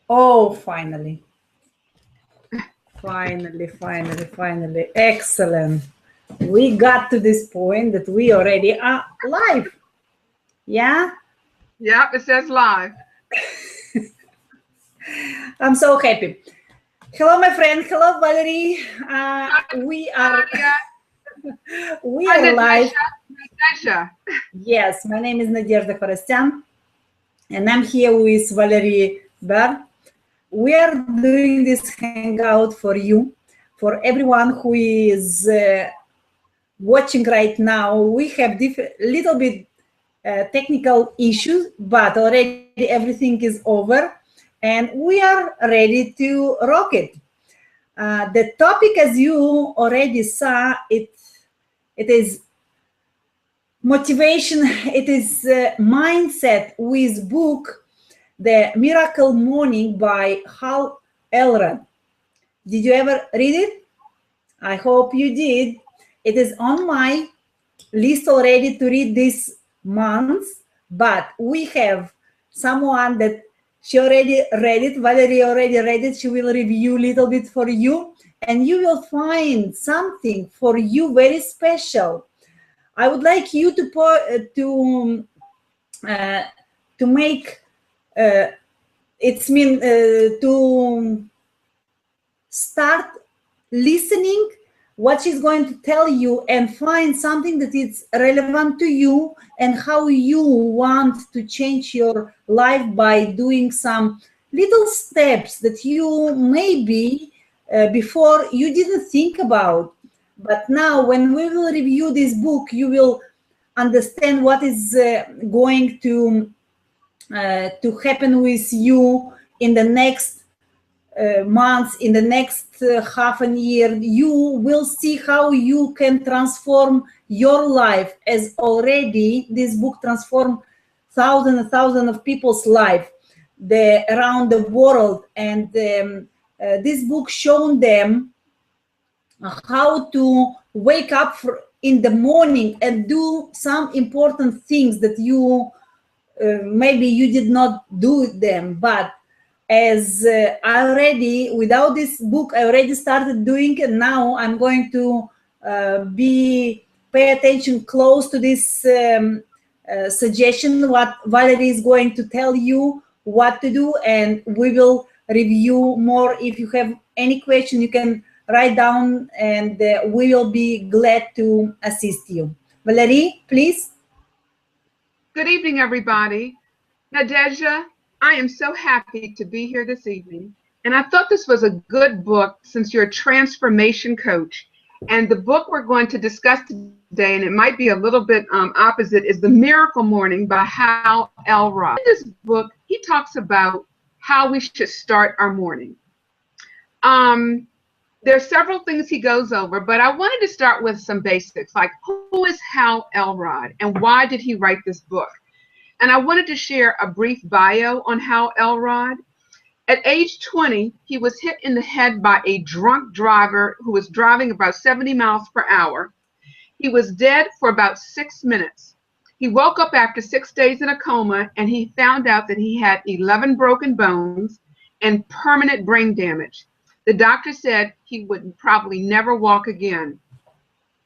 Oh, finally. Finally. Excellent. We got to this point that we already are live. Yeah? Yep, it says live. I'm so happy. Hello, my friend. Hello, Valerie. We are live. Nadezhda. Yes, my name is Nadezhda Khorostyan, and I'm here with Valerie Ber. We are doing this hangout for you, for everyone who is watching right now. We have little bit technical issues, but already everything is over, and we are ready to rock it. The topic, as you already saw, it is motivation. It is mindset with book The Miracle Morning by Hal Elrod. Did you ever read it? I hope you did. It is on my list already to read this month, but we have someone that she already read it. Valerie already read it. She will review a little bit for you, and you will find something for you very special. I would like you to make to start listening what she's going to tell you and find something that is relevant to you and how you want to change your life by doing some little steps that you maybe before you didn't think about. But now when we will review this book, you will understand what is going to happen with you in the next months, in the next half a year. You will see how you can transform your life, as already this book transformed thousands and thousands of people's life around the world. And this book shown them how to wake up in the morning and do some important things that you maybe you did not do them, but as I already, without this book, I already started doing it. Now I'm going to pay attention close to this suggestion, what Valerie is going to tell you what to do, and we will review more. If you have any question, you can write down, and we will be glad to assist you. Valerie, please. Good evening, everybody. Nadezhda, I am so happy to be here this evening. And I thought this was a good book since you're a transformation coach. And the book we're going to discuss today, and it might be a little bit opposite, is The Miracle Morning by Hal Elrod. In this book, he talks about how we should start our morning. There are several things he goes over, but I wanted to start with some basics, like who is Hal Elrod and why did he write this book? And I wanted to share a brief bio on Hal Elrod. At age 20, he was hit in the head by a drunk driver who was driving about 70 miles per hour. He was dead for about 6 minutes. He woke up after 6 days in a coma, and he found out that he had 11 broken bones and permanent brain damage. The doctor said he would probably never walk again.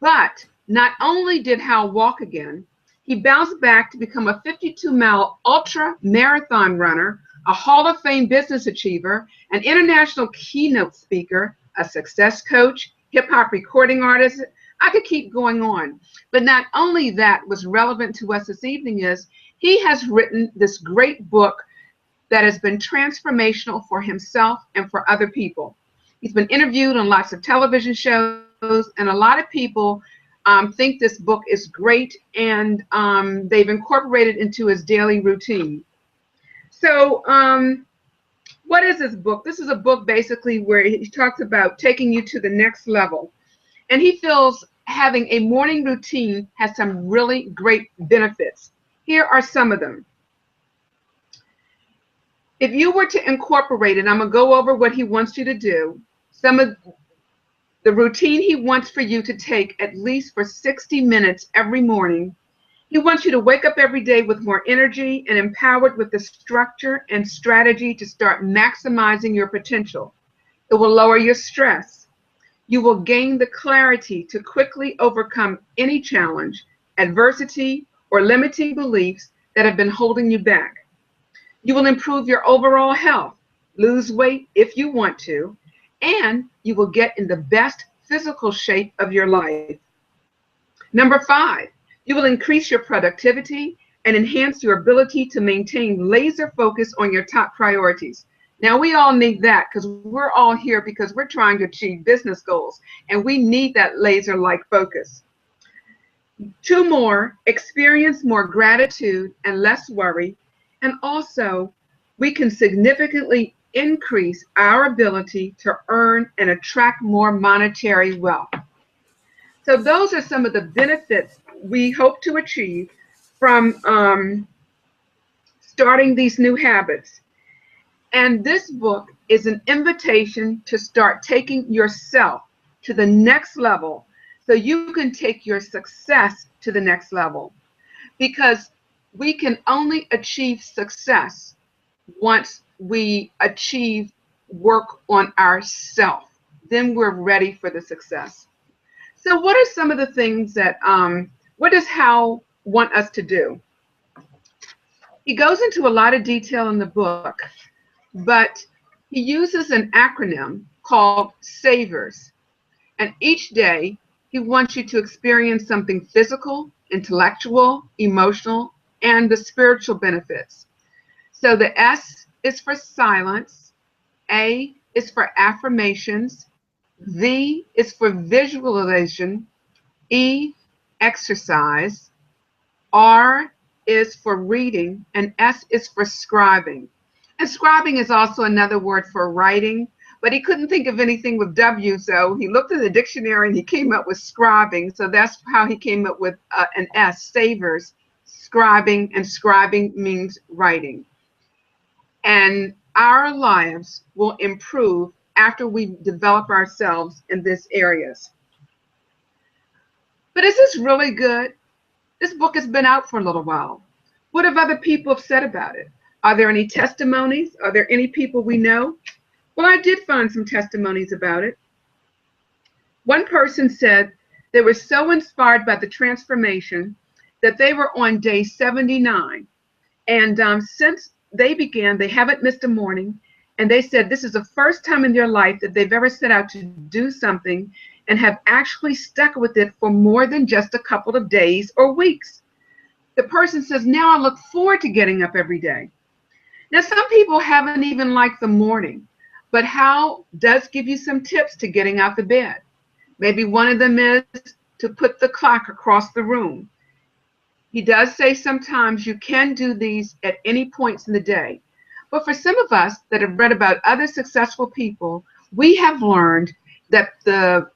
But not only did Hal walk again, he bounced back to become a 52-mile ultra marathon runner, a Hall of Fame business achiever, an international keynote speaker, a success coach, hip-hop recording artist. I could keep going on. But not only that was relevant to us this evening is he has written this great book that has been transformational for himself and for other people. He's been interviewed on lots of television shows, and a lot of people think this book is great, and they've incorporated it into his daily routine. So what is this book? This is a book basically where he talks about taking you to the next level. And he feels having a morning routine has some really great benefits. Here are some of them. If you were to incorporate it, I'm going to go over what he wants you to do. Some of the routine he wants for you to take at least for 60 minutes every morning. He wants you to wake up every day with more energy and empowered with the structure and strategy to start maximizing your potential. It will lower your stress. You will gain the clarity to quickly overcome any challenge, adversity, or limiting beliefs that have been holding you back. You will improve your overall health, lose weight if you want to, and you will get in the best physical shape of your life. Number 5, you will increase your productivity and enhance your ability to maintain laser focus on your top priorities. Now, we all need that because we're all here because we're trying to achieve business goals, and we need that laser-like focus. 2 more, experience more gratitude and less worry, and also we can significantly increase our ability to earn and attract more monetary wealth. So those are some of the benefits we hope to achieve from starting these new habits. And this book is an invitation to start taking yourself to the next level so you can take your success to the next level. Because we can only achieve success once we achieve work on ourselves. Then we're ready for the success. So what are some of the things that, what does Hal want us to do? He goes into a lot of detail in the book, but he uses an acronym called SAVERS. And each day, he wants you to experience something physical, intellectual, emotional, and the spiritual benefits. So the S is for silence, A is for affirmations, V is for visualization, E, exercise, R is for reading, and S is for scribing. And scribing is also another word for writing, but he couldn't think of anything with W, so he looked in the dictionary and he came up with scribing. So that's how he came up with an S, SAVERS, scribing, and scribing means writing. And our lives will improve after we develop ourselves in these areas. But is this really good? This book has been out for a little while. What have other people said about it? Are there any testimonies? Are there any people we know? Well, I did find some testimonies about it. One person said they were so inspired by the transformation that they were on day 79. And since they began, they haven't missed a morning. And they said this is the first time in their life that they've ever set out to do something and have actually stuck with it for more than just a couple of days or weeks. The person says, now I look forward to getting up every day. Now, some people haven't even liked the morning, but Hal does give you some tips to getting out the bed. Maybe one of them is to put the clock across the room. He does say sometimes you can do these at any points in the day. But for some of us that have read about other successful people, we have learned that the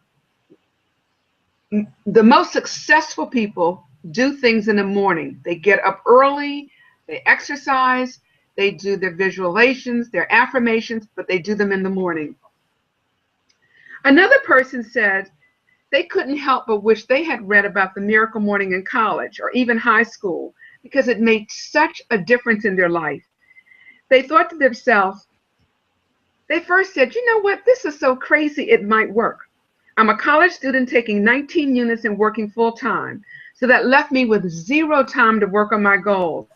most successful people do things in the morning. They get up early, they exercise, they do their visualizations, their affirmations, but they do them in the morning. Another person said they couldn't help but wish they had read about the Miracle Morning in college or even high school because it made such a difference in their life. They thought to themselves, they first said, you know what, this is so crazy it might work. I'm a college student taking 19 units and working full time. So that left me with 0 time to work on my goals.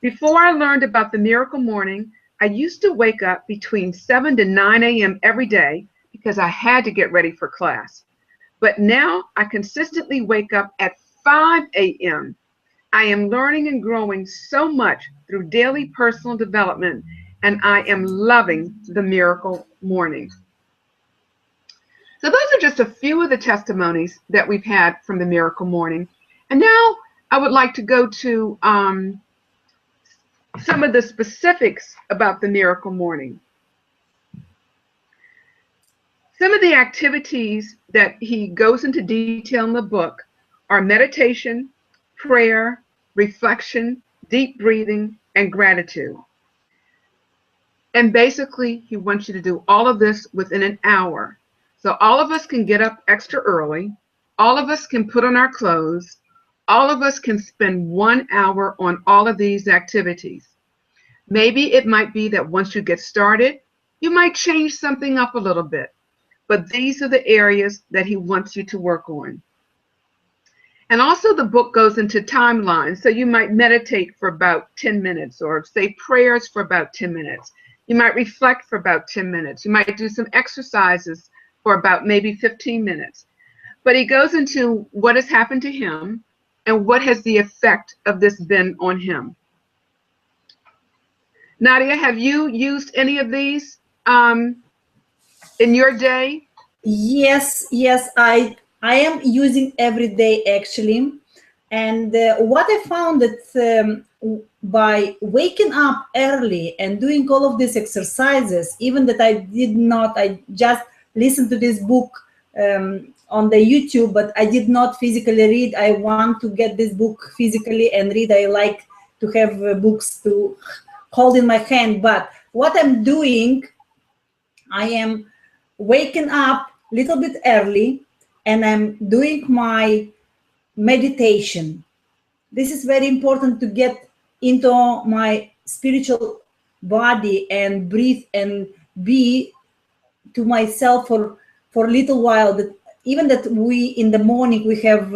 Before I learned about the Miracle Morning, I used to wake up between 7 to 9 a.m. every day because I had to get ready for class. But now I consistently wake up at 5 a.m. I am learning and growing so much through daily personal development, and I am loving the Miracle Morning. So those are just a few of the testimonies that we've had from the Miracle Morning. And now I would like to go to some of the specifics about the Miracle Morning. Some of the activities that he goes into detail in the book are meditation, prayer, reflection, deep breathing, and gratitude. And basically, he wants you to do all of this within an hour. So all of us can get up extra early. All of us can put on our clothes. All of us can spend 1 hour on all of these activities. Maybe it might be that once you get started, you might change something up a little bit, but these are the areas that he wants you to work on. And also the book goes into timelines. So you might meditate for about 10 minutes or say prayers for about 10 minutes. You might reflect for about 10 minutes. You might do some exercises for about maybe 15 minutes. But he goes into what has happened to him and what has the effect of this been on him. Nadia, have you used any of these in your day? Yes, I am using every day actually. And what I found that by waking up early and doing all of these exercises, even that I just listened to this book on the YouTube, but I did not physically read. I want to get this book physically and read. I like to have books to hold in my hand. But what I'm doing, I am waking up a little bit early and I'm doing my meditation. This is very important to get into my spiritual body and breathe and be to myself for a little while. That even that we in the morning we have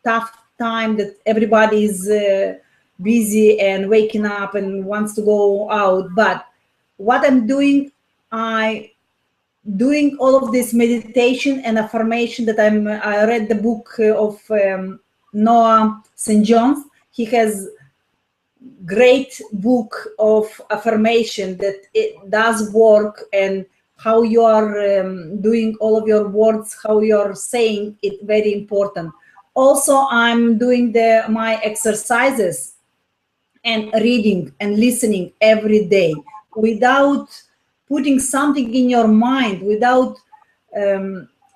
tough time, that everybody is busy and waking up and wants to go out. But what I'm doing, I doing all of this meditation and affirmation that I read the book of Noah St. John's. He has great book of affirmation that it does work, and how you are doing all of your words, how you're saying it, very important. Also, I'm doing my exercises and reading and listening every day without putting something in your mind, without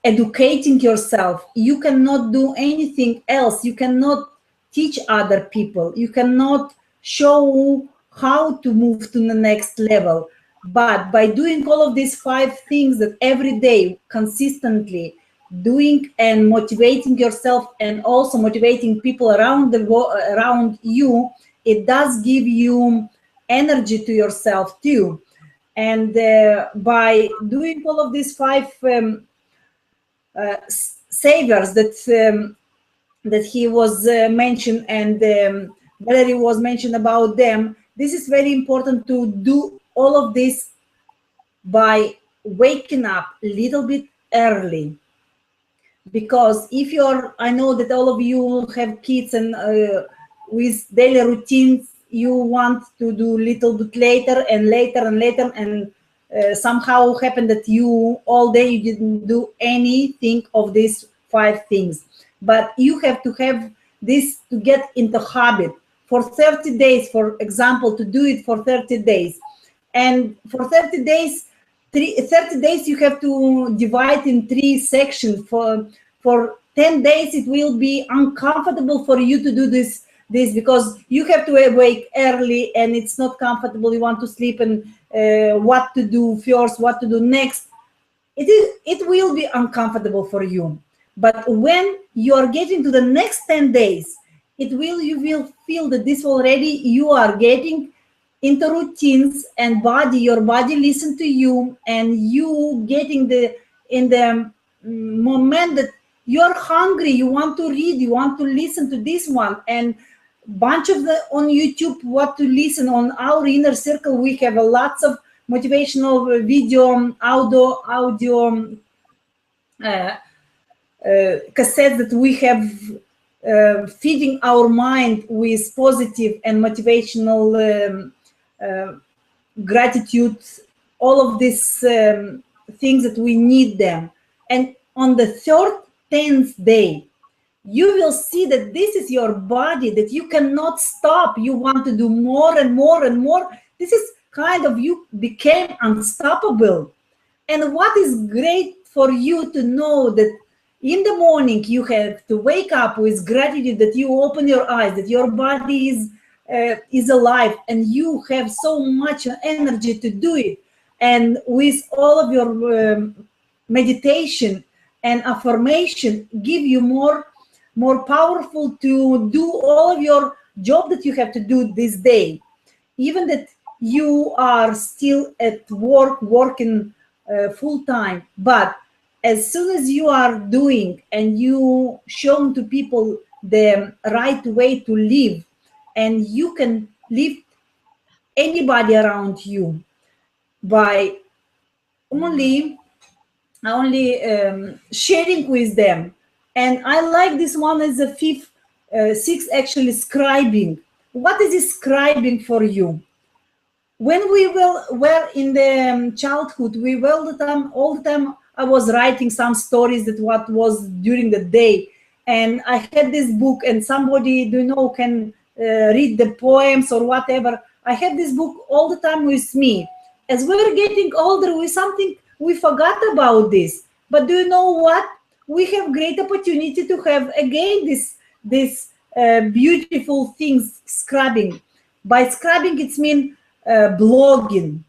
educating yourself. You cannot do anything else. You cannot teach other people. You cannot show how to move to the next level. But by doing all of these 5 things that every day consistently doing and motivating yourself and also motivating people around you, it does give you energy to yourself too. And by doing all of these 5 saviors that he was mentioned, and Valerie was mentioned about them, this is very important to do all of this by waking up a little bit early. Because if I know that all of you have kids, and with daily routines, you want to do a little bit later and later and later, and somehow happened that you all day you didn't do anything of these 5 things. But you have to have this to get into habit for 30 days, for example, to do it for 30 days. And for 30 days, 30 days you have to divide in 3 sections. For 10 days, it will be uncomfortable for you to do this because you have to wake early and it's not comfortable. You want to sleep, and what to do first, what to do next. It will be uncomfortable for you. But when you are getting to the next 10 days, you will feel that this already you are getting into routines, and your body listen to you, and you getting in the moment that you're hungry, you want to read, you want to listen to this one, and bunch of on YouTube what to listen. On our inner circle we have lots of motivational video, audio cassettes that we have feeding our mind with positive and motivational gratitude, all of these things that we need them. And on the 10th day, you will see that this is your body, that you cannot stop. You want to do more and more and more. This is kind of, you became unstoppable. And what is great for you to know that in the morning you have to wake up with gratitude, that you open your eyes, that your body is alive, and you have so much energy to do it. And with all of your meditation and affirmation, give you more more powerful to do all of your job that you have to do this day, even that you are still at work, working full time. But as soon as you are doing and you show to people the right way to live, and you can lift anybody around you by only sharing with them. And I like this one as a fifth, sixth, actually, scribing. What is scribing for you? When we were in the childhood, we were all the time I was writing some stories that what was during the day, and I had this book, and somebody, do you know, can read the poems or whatever. I had this book all the time with me. As we were getting older, we forgot about this. But do you know what? We have great opportunity to have again this beautiful things, scrubbing. By scrubbing, it's mean blogging.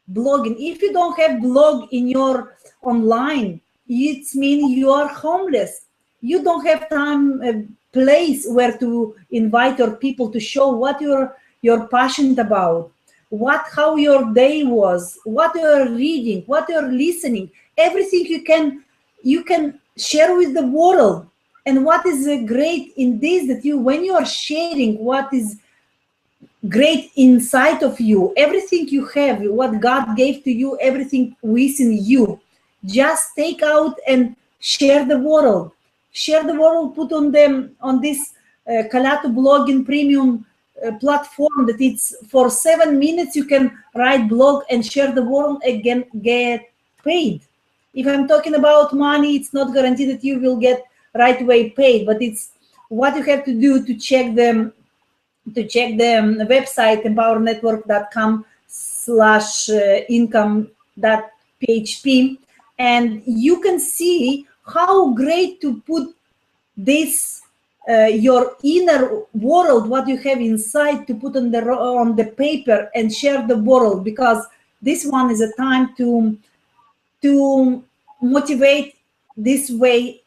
If you don't have blog in your online, it means you are homeless. You don't have time, place where to invite your people to show what you're passionate about, how your day was, what you're reading, what you're listening, everything you can share with the world. And what is great in this, that when you are sharing what is great inside of you, everything you have, what God gave to you, everything within you, just take out and share the world. Share the world, put on them on this Calato blogging premium platform, that it's for 7 minutes you can write blog and share the world, again get paid. If I'm talking about money, it's not guaranteed that you will get right away paid, but it's what you have to do to check them, to check the website empowernetwork.com/income.php, and you can see how great to put this your inner world, what you have inside, to put on the paper and share the world, because this one is a time to motivate this way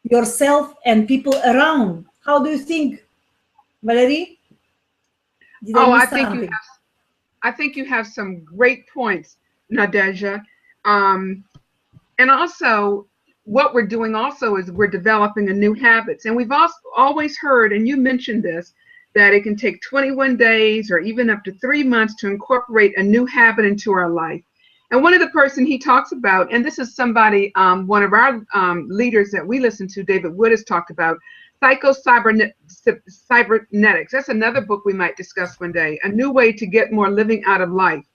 yourself and people around. How do you think, Valerie? I think you have some great points, Nadeja. And also, what we're doing also is we're developing a new habits. And we've also always heard, and you mentioned this, that it can take 21 days or even up to 3 months to incorporate a new habit into our life. And one of the person he talks about, and this is somebody, one of our leaders that we listen to, David Wood, has talked about, Cybernetics. That's another book we might discuss one day, a new way to get more living out of life.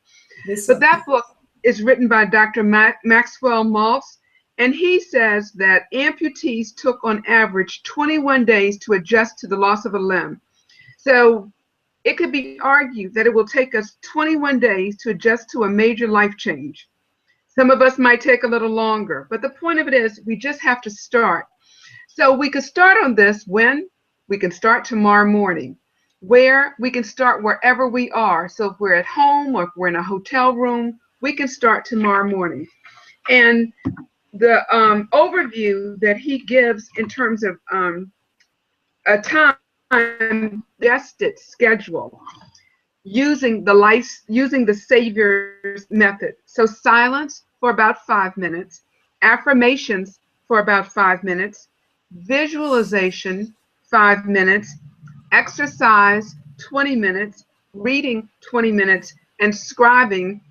But that book is written by Dr. Maxwell Maltz, and he says that amputees took on average 21 days to adjust to the loss of a limb. So it could be argued that it will take us 21 days to adjust to a major life change. Some of us might take a little longer, but the point of it is we just have to start. So we could start on this when we can start tomorrow morning, where we can start wherever we are. So if we're at home or if we're in a hotel room, we can start tomorrow morning. And the overview that he gives in terms of a time-tested schedule using the Savior's method. So silence for about 5 minutes, affirmations for about 5 minutes, visualization 5 minutes, exercise 20 minutes, reading 20 minutes, and scribing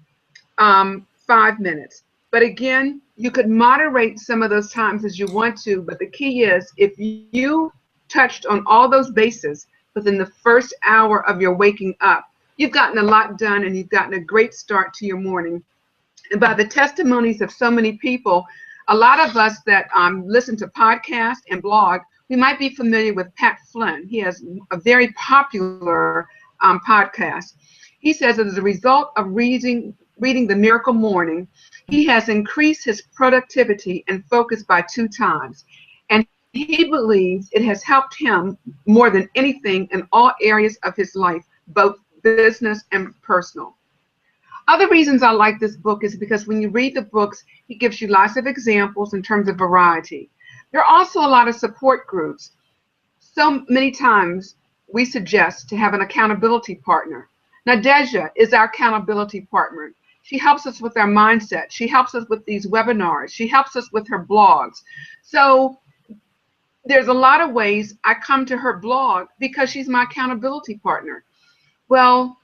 5 minutes. But again, you could moderate some of those times as you want to, but the key is if you touched on all those bases within the first hour of your waking up, you've gotten a lot done and you've gotten a great start to your morning. And by the testimonies of so many people, a lot of us that listen to podcasts and blog, we might be familiar with Pat Flynn. He has a very popular podcast. He says as a result of reading The Miracle Morning, he has increased his productivity and focus by 2 times. And he believes it has helped him more than anything in all areas of his life, both business and personal. Other reasons I like this book is because when you read the books, he gives you lots of examples in terms of variety. There are also a lot of support groups. So many times we suggest to have an accountability partner. Nadezha is our accountability partner. She helps us with our mindset. She helps us with these webinars. She helps us with her blogs. So there's a lot of ways I come to her blog because she's my accountability partner. Well,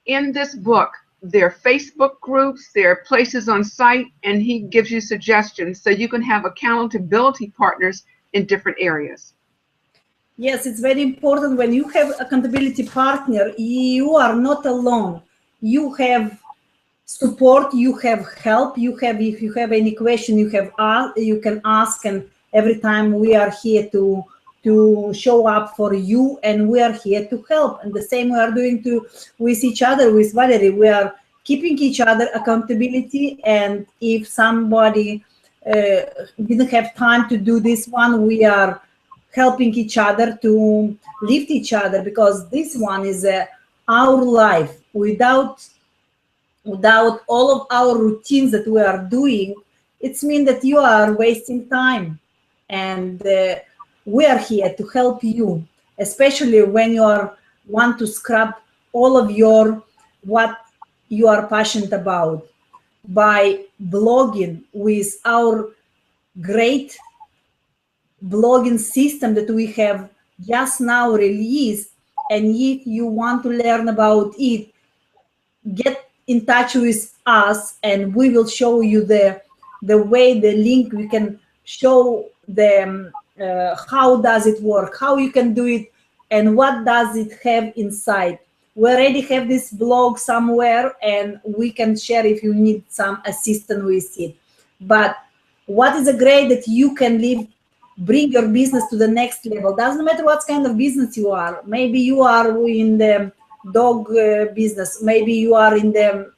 in this book, there are Facebook groups, there are places on site, and he gives you suggestions so you can have accountability partners in different areas. Yes, it's very important when you have accountability partner, you are not alone. You have support, you have help, you have, if you have any question, you can ask, and every time we are here to show up for you, and we are here to help. And the same we are doing with each other, with Valerie. We are keeping each other accountability, and if somebody didn't have time to do this one, we are helping each other to lift each other, because this one is our life. Without all of our routines that we are doing, it means that you are wasting time. And we are here to help you, especially when you want to scrap all of what you are passionate about, by blogging with our great blogging system that we have just now released. And if you want to learn about it, get in touch with us, and we will show you the way, the link. We can show them how does it work, how you can do it, and what does it have inside. We already have this blog somewhere, and we can share if you need some assistance with it. But what is great that you can bring your business to the next level. Doesn't matter what kind of business you are. Maybe you are in the dog business. Maybe you are in the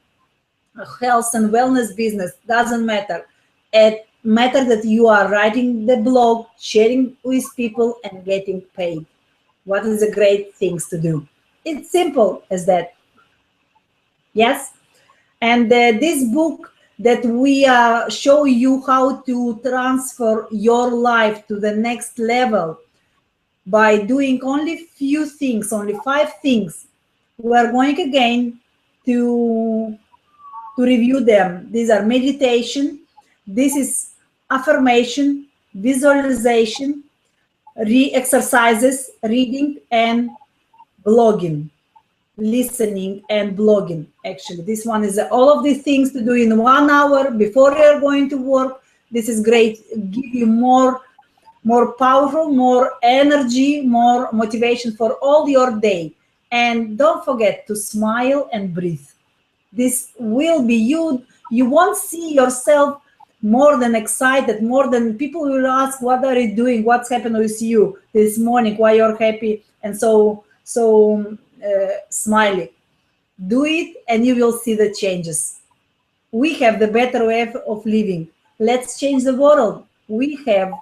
health and wellness business. Doesn't matter. It matters that you are writing the blog, sharing with people, and getting paid. What is the great things to do? It's simple as that. Yes. And this book that we show you how to transfer your life to the next level by doing only few things, only 5 things. We are going again to review them. These are meditation, this is affirmation, visualization, exercises, reading, and blogging. Listening and blogging. Actually, this one is all of these things to do in 1 hour before you're going to work. This is great. Give you more powerful, more energy, more motivation for all your day. And don't forget to smile and breathe. This will be you won't see yourself more than excited, more than people will ask, what are you doing, what's happened with you this morning, why you're happy and so smiley. Do it and you will see the changes. We have the better way of living. Let's change the world. We have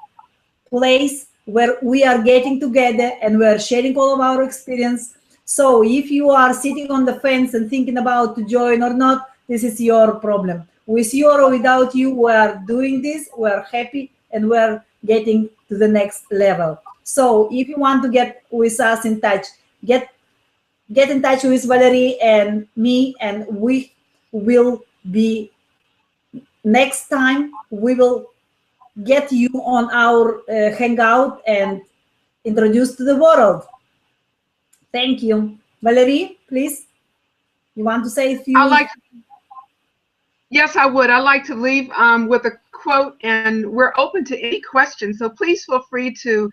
place where we are getting together and we are sharing all of our experience. So if you are sitting on the fence and thinking about to join or not, this is your problem. With you or without you, we are doing this, we are happy, and we are getting to the next level. So if you want to get with us in touch, get in touch with Valerie and me, and we will be, next time, we will get you on our hangout and introduce to the world. Thank you. Valerie, please. You want to say a few? Yes, I would. I'd like to leave with a quote, and we're open to any questions. So please feel free to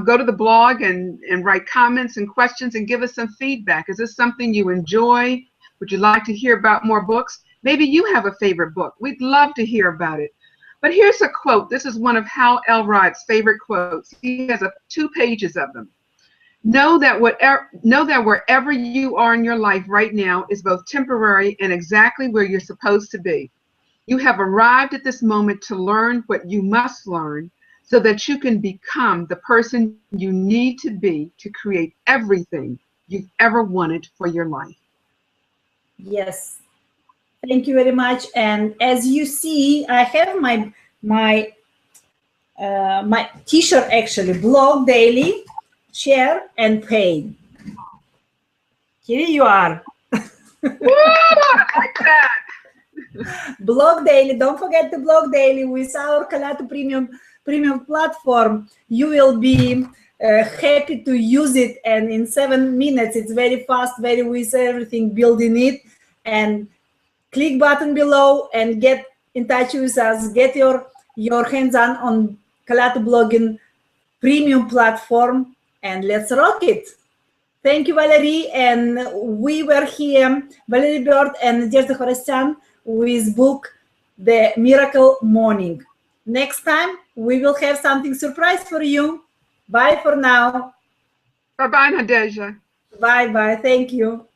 go to the blog and write comments and questions and give us some feedback. Is this something you enjoy? Would you like to hear about more books? Maybe you have a favorite book. We'd love to hear about it. But here's a quote. This is one of Hal Elrod's favorite quotes. He has 2 pages of them. Know that wherever you are in your life right now is both temporary and exactly where you're supposed to be. You have arrived at this moment to learn what you must learn so that you can become the person you need to be to create everything you've ever wanted for your life. Yes. Thank you very much. And as you see, I have my t-shirt, actually, Blog Daily. share, and pay. Here you are. Woo, I like that. Blog Daily. Don't forget the Blog Daily with our Calato premium platform. You will be happy to use it, and in 7 minutes, it's very fast, very with everything built in it. And click button below and get in touch with us. Get your hands on Calato blogging premium platform, and let's rock it. Thank you, Valerie. And we were here, Valerie Bird and Nadezhda Khorasyan, with book The Miracle Morning. Next time, we will have something surprise for you. Bye for now. Bye-bye, Nadezhda. Bye-bye. Thank you.